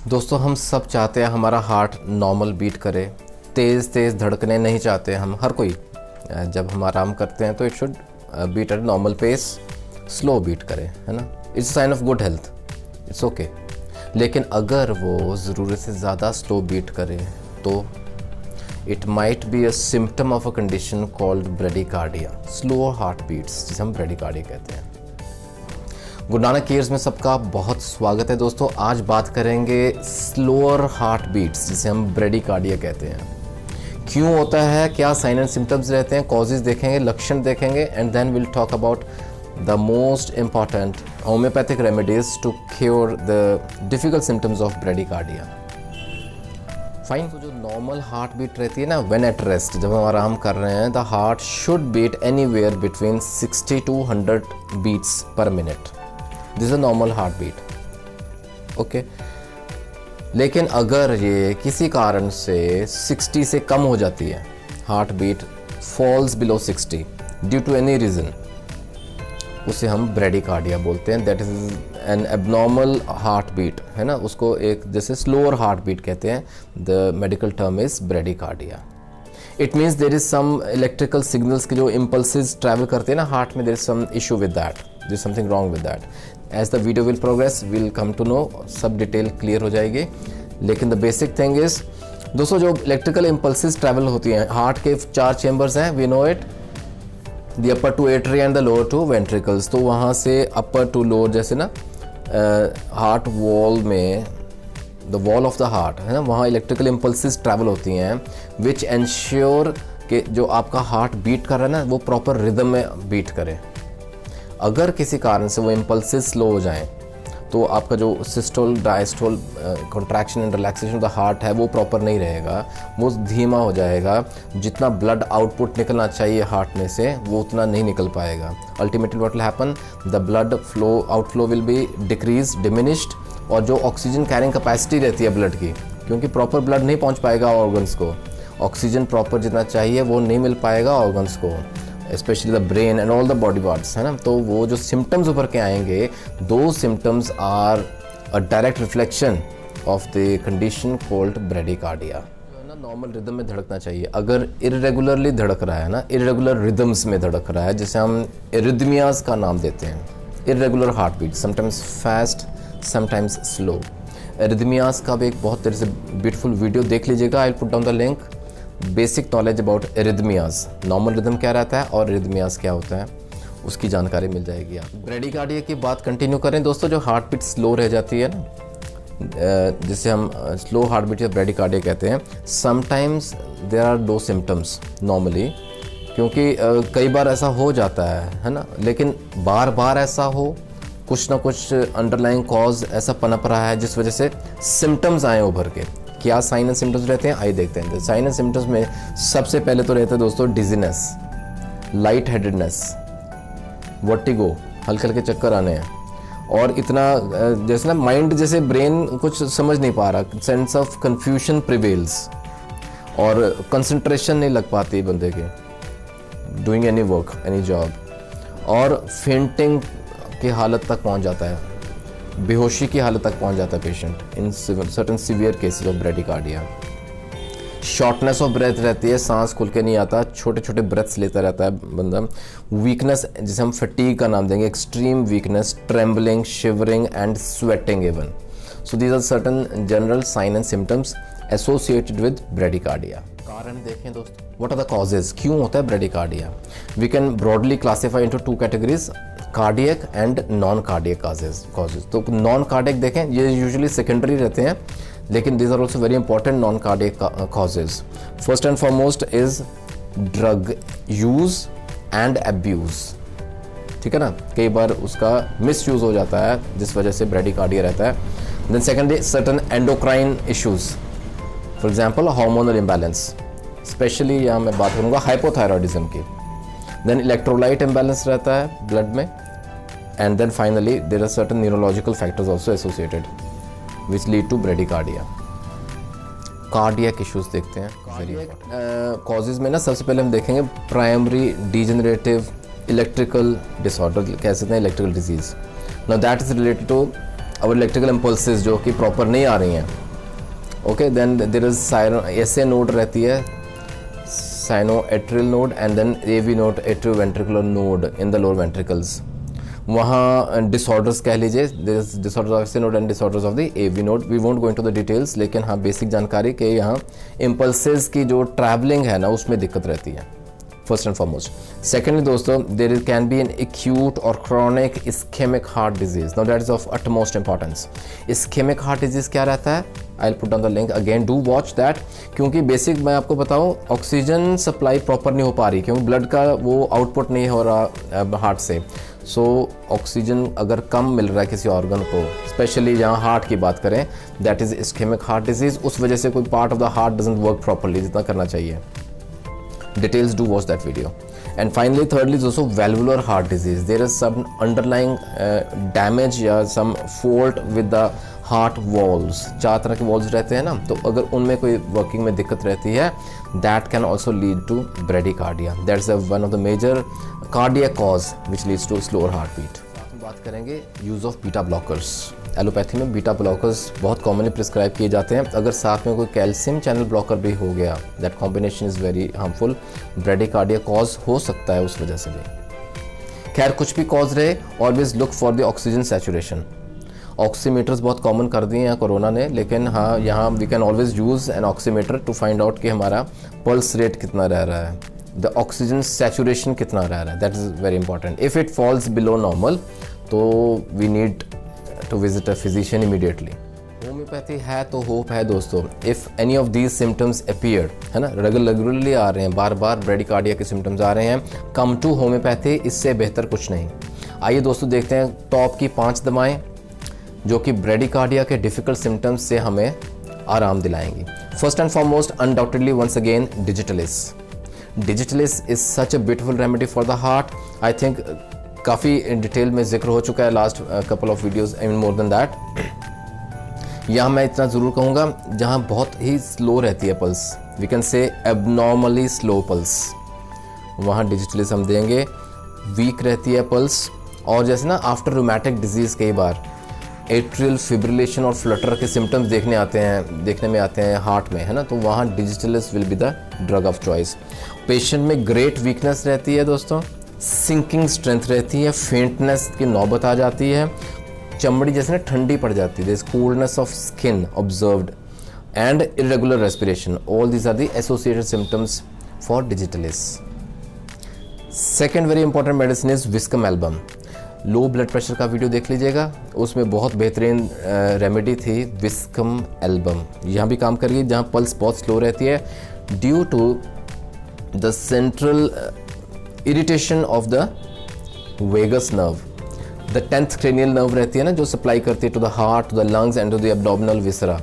दोस्तों हम सब चाहते हैं हमारा हार्ट नॉर्मल बीट करे, तेज़ तेज़ धड़कने नहीं चाहते हम हर कोई। जब हम आराम करते हैं तो it should beat at normal pace, slow beat करे, है ना। It's sign of good health, it's okay. लेकिन अगर वो ज़रूरत से ज़्यादा स्लो बीट करे तो it might be a symptom of a condition called bradycardia, slow heart beats, जिसे हम ब्रेडिकार्डिया कहते हैं। गुरु नानक केयर्स में सबका बहुत स्वागत है दोस्तों। आज बात करेंगे स्लोअर हार्ट बीट्स, जिसे हम ब्रेडिकार्डिया कहते हैं। क्यों होता है, क्या साइन एंड सिम्टम्स रहते हैं, कॉजेज देखेंगे, लक्षण देखेंगे, and then will talk about the most important homeopathic remedies to cure the difficult symptoms of bradycardia. Fine. तो जो नॉर्मल हार्ट बीट रहती है ना, व्हेन एट रेस्ट, जब हम आराम कर रहे हैं, the heart should beat anywhere between 60 to 100 beats per minute. This is normal heart beat, okay. लेकिन अगर ये किसी कारण से 60 से कम हो जाती है, heart beat falls below 60 due to any reason, उसे हम ब्रेडिकार्डिया बोलते हैं। That is an abnormal heart beat, है ना। उसको एक जैसे स्लोअर हार्ट बीट कहते हैं। The medical term is bradycardia. It means there is some electrical signals के जो इम्पल्सेस ट्रैवल करते हैं ना हार्ट में, there is some issue with that, there is something wrong with that. As the video will progress will come to know, सब detail clear हो जाएगी। लेकिन द बेसिक थिंग इज दोस्तों, जो इलेक्ट्रिकल इम्पल्सेस ट्रैवल होती हैं, heart के 4 chambers हैं, we know it, the upper two atria and the lower two ventricles. तो वहाँ से अपर टू लोअर, जैसे ना हार्ट वॉल में, the wall of the heart, है ना, वहाँ इलेक्ट्रिकल इम्पल्सेस ट्रैवल होती हैं विच एंश्योर कि जो आपका हार्ट बीट कर रहा है ना, वो प्रॉपर रिदम में बीट करे। अगर किसी कारण से वो इम्पल्सेस स्लो हो जाएं तो आपका जो systole diastole contraction and relaxation of the heart है वो प्रॉपर नहीं रहेगा, वो धीमा हो जाएगा। जितना ब्लड आउटपुट निकलना चाहिए हार्ट में से वो उतना नहीं निकल पाएगा। Ultimately what will happen, the blood flow outflow will be decrease, diminished, और जो ऑक्सीजन कैरिंग कैपेसिटी रहती है ब्लड की, क्योंकि प्रॉपर ब्लड नहीं पहुंच पाएगा ऑर्गन्स को, ऑक्सीजन प्रॉपर जितना चाहिए वो नहीं मिल पाएगा ऑर्गन्स को, specially the brain and all the body parts, है ना। तो वो जो सिम्टम्स उभर के आएंगे, दो symptoms are a direct reflection of the condition called bradycardia. जो है ना, नॉर्मल रिदम में धड़कना चाहिए। अगर इरेगुलरली धड़क रहा है ना, इरेगुलर रिदम्स में धड़क रहा है, जिसे हम एरिथमियाज का नाम देते हैं, irregular heart beat, sometimes fast, sometimes slow. Arrhythmias का भी एक बहुत तरह से ब्यूटीफुल वीडियो देख लीजिएगा, आई will put down the link. Basic knowledge about arrhythmias, normal rhythm क्या रहता है और एरिथमियाज क्या होता है, उसकी जानकारी मिल जाएगी आप। ब्रेडिकार्डिया की बात कंटिन्यू करें दोस्तों। जो हार्ट बीट स्लो रह जाती है ना, जिसे हम स्लो हार्ट बीट या ब्रेडिकार्डिया कहते हैं, sometimes there are 2 symptoms normally, क्योंकि कई बार ऐसा हो जाता है ना। लेकिन बार बार ऐसा हो, कुछ ना कुछ अंडरलाइंग कॉज ऐसा पनप रहा है जिस वजह से सिम्टम्स आए उभर के। क्या साइन एंड सिम्टम्स रहते हैं, आइए देखते हैं। साइन एंड सिम्टम्स में सबसे पहले तो रहते हैं दोस्तों डिजीनेस, लाइट हेडेडनेस, वर्टिगो, हल्के हल्के चक्कर आने हैं, और इतना जैसे ना माइंड, जैसे ब्रेन कुछ समझ नहीं पा रहा, सेंस ऑफ कंफ्यूजन प्रिवेल्स, और कंसंट्रेशन नहीं लग पाती बंदे के doing any work, any job, और फेंटिंग की हालत तक पहुंच जाता है, बेहोशी की हालत तक पहुंच जाता है patient in certain severe cases of bradycardia. Shortness of breath रहती है, सांस खुल के नहीं आता, छोटे छोटे ब्रेथ्स लेता रहता है बंदा। वीकनेस, जिसे हम फटीग का नाम देंगे, extreme weakness, trembling, shivering and sweating even. So these are certain general sign and symptoms associated with bradycardia. कारण देखें दोस्तों, व्हाट आर द कॉजेज, क्यों होता है bradycardia. We can broadly classify into 2 categories, cardiac and non cardiac causes. तो non cardiac देखें, ये usually secondary रहते हैं, लेकिन these are also very important non cardiac causes. First and foremost is drug use and abuse, ठीक है ना। कई बार उसका मिस यूज हो जाता है जिस वजह से ब्रेडिकार्डिया रहता है। Then secondly certain endocrine issues, for example hormonal imbalance, specially यहाँ मैं बात करूँगा हाइपोथायरॉयडिज्म की। देन इलेक्ट्रोलाइट इम्बैलेंस रहता है ब्लड में, and then finally there are certain neurological factors also associated which lead to bradycardia. Cardiac issues देखते हैं। कार्डियक कॉजेज में ना सबसे पहले हम देखेंगे प्राइमरी डीजेनरेटिव इलेक्ट्रिकल डिसऑर्डर, कह सकते हैं electrical disease. Now that is related to our electrical impulses जो कि प्रॉपर नहीं आ रही हैं, okay, then there is SA node रहती है, sinoatrial node, and then AV node, atrioventricular node in the lower ventricles. वहाँ डिसऑर्डर्स कह लीजिए, there is disorders of SA node and disorders of the AV node. We won't go into the details, लेकिन हाँ basic जानकारी कि यहाँ impulses की जो ट्रैवलिंग है ना उसमें दिक्कत रहती है, फर्स्ट एंड फॉरमोस्ट। सेकेंडली दोस्तों, there can be an acute और chronic ischemic heart disease. Now that is of utmost importance. Ischemic heart disease क्या रहता है? I will put down the link again, do watch that. क्योंकि basic मैं आपको बताऊं, oxygen supply proper नहीं हो पा रही, क्योंकि ब्लड का वो आउटपुट नहीं हो रहा हार्ट से। सो ऑक्सीजन अगर कम मिल रहा है किसी ऑर्गन को, स्पेशली जहाँ हार्ट की बात करें, that is ischemic heart disease. उस वजह से कोई part of the heart doesn't work properly जितना करना चाहिए। Details, do watch that video. And finally, thirdly is also valvular heart disease. There is some underlying damage या some fault with the heart walls. 4 तरह के walls रहते हैं ना, तो अगर उनमें कोई working में दिक्कत रहती है, that can also lead to bradycardia. That's one of the major cardiac cause which leads to slower heartbeat. बात करेंगे use of beta blockers. Allopathy में बीटा ब्लॉकर्स बहुत कॉमनली प्रिस्क्राइब किए जाते हैं। अगर साथ में कोई कैल्शियम चैनल ब्लॉकर भी हो गया, that combination is very harmful, bradycardia cause हो सकता है उस वजह से भी। खैर कुछ भी कॉज रहे, always look for the oxygen saturation. Oximeters बहुत कॉमन कर दिए हैं कोरोना ने, लेकिन हाँ यहाँ we can always use an oximeter to find out कि हमारा पल्स रेट कितना रह रहा है, द ऑक्सीजन सैचुरेशन कितना रह रहा है, that is very important. If it falls below normal तो we need to visit a physician immediately. Homeopathy है तो होप है दोस्तों। If any of these symptoms appeared, है ना, रेगुलरली आ रहे हैं, बार बार ब्रेडिकार्डिया के सिम्टम्स आ रहे हैं, कम टू होम्योपैथी, इससे बेहतर कुछ नहीं। आइए दोस्तों देखते हैं टॉप की 5 दवाएं जो कि ब्रेडिकार्डिया के डिफ़िकल्ट सिम्टम्स से हमें आराम दिलाएंगी। First and foremost, undoubtedly once again, digitalis. Digitalis is such a beautiful remedy for the heart. I think काफ़ी डिटेल में जिक्र हो चुका है last couple of videos, even more than that. यहाँ मैं इतना ज़रूर कहूँगा, जहाँ बहुत ही स्लो रहती है pulse, we can say abnormally slow pulse, वहाँ डिजिटलिस हम देंगे। वीक रहती है पल्स, और जैसे ना आफ्टर रूमेटिक डिजीज़ कई बार एट्रियल फिब्रिलेशन और फ्लटर के सिम्टम्स देखने में आते हैं हार्ट में, है ना, तो वहाँ digitalis will be the drug of choice. Patient में ग्रेट वीकनेस रहती है दोस्तों, सिंकिंग स्ट्रेंथ रहती है, फेंटनेस की नौबत आ जाती है, चमड़ी जैसे ना ठंडी पड़ जाती है, coolness of skin observed, and irregular respiration. All these are the associated symptoms for digitalis. Second very important medicine is viscum album. Low blood pressure का वीडियो देख लीजिएगा, उसमें बहुत बेहतरीन रेमेडी थी विस्कम एल्बम। यहाँ भी काम करिए, जहाँ पल्स बहुत स्लो रहती है due to the central irritation of the vagus nerve. The 10th cranial nerve रहती है ना, जो सप्लाई करती है to the heart, to the lungs and to the abdominal viscera.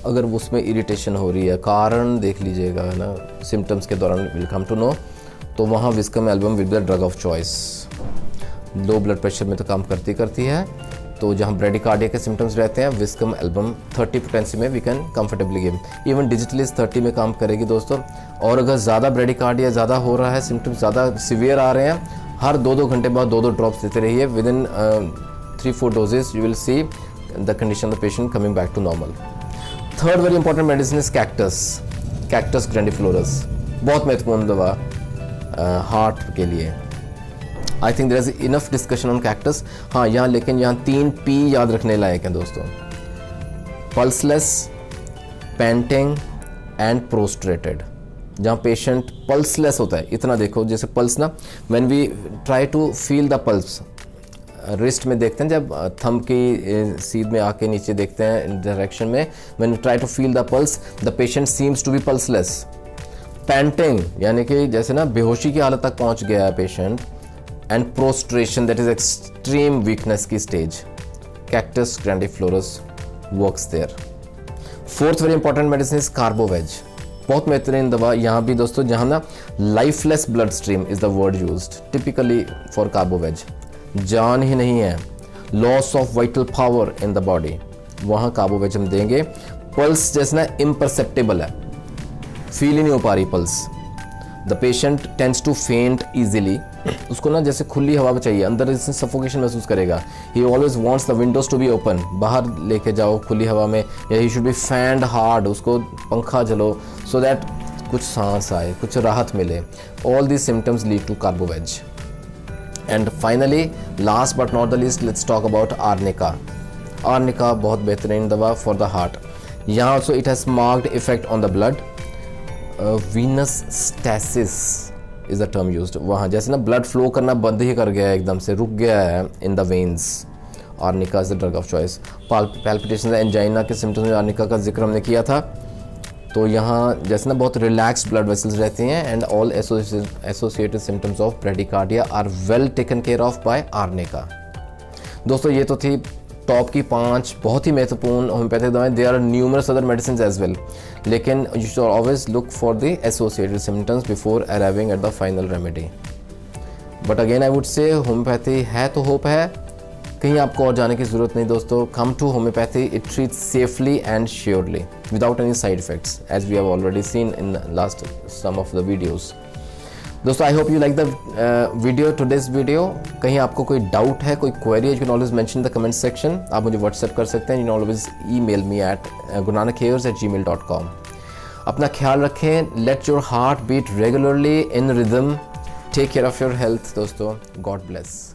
अगर उसमें इरिटेशन हो रही है, कारण देख लीजिएगा ना, सिम्टम्स के दौरान विल कम टू नो, तो वहाँ Viscum album will be the drug of choice. Low blood pressure में तो काम करती है, तो जहाँ ब्रेडिकार्डिया के सिम्टम्स रहते हैं, विस्कम एल्बम 30 पोटेंसी में we can comfortably give. Even digitalis 30 में काम करेगी दोस्तों। और अगर ज़्यादा ब्रेडिकार्डिया ज़्यादा हो रहा है, सिम्टम्स ज़्यादा सीवियर आ रहे हैं, हर 2-2 घंटे बाद 2-2 ड्रॉप्स देते रहिए। Within 3-4 doses you will see the condition of the patient coming back to normal. Third very important medicine is cactus grandiflorus. बहुत महत्वपूर्ण दवा हार्ट के लिए। I think there is enough discussion on cactus. हाँ यहाँ, लेकिन यहाँ 3 P याद रखने लायक हैं दोस्तों, पल्सलेस, पैंटिंग एंड प्रोस्ट्रेटेड। जहाँ पेशेंट पल्सलेस होता है, इतना देखो जैसे पल्स ना, when we try to feel the pulse, wrist में देखते हैं जब थंब की सीध में आके नीचे देखते हैं डायरेक्शन में, when we try to feel the pulse, the patient seems to be pulseless. Fainting यानी कि जैसे ना बेहोशी की हालत तक पहुँच गया है patient, and prostration that is extreme weakness की stage, cactus grandiflorus works there. Fourth very important medicine is carbo veg. बहुत बेहतरीन दवा यहाँ भी दोस्तों, जहाँ ना lifeless blood stream is the word used typically for carbo veg. जान ही नहीं है, loss of vital power in the body, वहाँ कार्बोवेज हम देंगे। पल्स जैसे ना इम्परसेप्टेबल है, फील ही नहीं हो पा रही pulse, the patient tends to faint easily, उसको ना जैसे खुली हवा में चाहिए, अंदर इससे सफोकेशन महसूस करेगा। He always wants the windows to be open, बाहर लेके जाओ खुली हवा में, या he should be fanned hard, उसको पंखा चलो सो दैट कुछ सांस आए, कुछ राहत मिले। All these symptoms lead to carbo veg. And finally last but not the least, let's talk about arnica. Arnica बहुत बेहतरीन दवा फॉर द हार्ट। यहाँ also it has marked effect on the blood. Venous stasis is the term used. वहाँ जैसे ना blood flow करना बंद ही कर गया है, एकदम से रुक गया है in the veins. Arnica is the drug of choice. Palpitation angina के सिम्टम्स में आर्निका का जिक्र हमने किया था। तो यहाँ जैसे ना बहुत रिलैक्स्ड ब्लड वेसल्स रहती हैं, and all associated symptoms of bradycardia are well taken care of by arnica. दोस्तों ये तो थी टॉप की 5 बहुत ही महत्वपूर्ण होम्योपैथिक दवाएं। There are numerous other medicine as well, लेकिन you should always look for the associated symptoms before arriving at the final remedy. But again I would say homeopathy है तो होप है, कहीं आपको और जाने की ज़रूरत नहीं दोस्तों। Come to homeopathy, it treats safely and surely without any side effects, as we have already seen in last some of the videos. दोस्तों I hope you like the video, today's video. कहीं आपको कोई doubt है, कोई query, you can always mention in the comment section. आप मुझे WhatsApp कर सकते हैं, you can always email me at gurnanak.hairs@gmail.com। अपना ख्याल रखें, let your heart beat regularly in rhythm, take care of your health दोस्तों। God bless.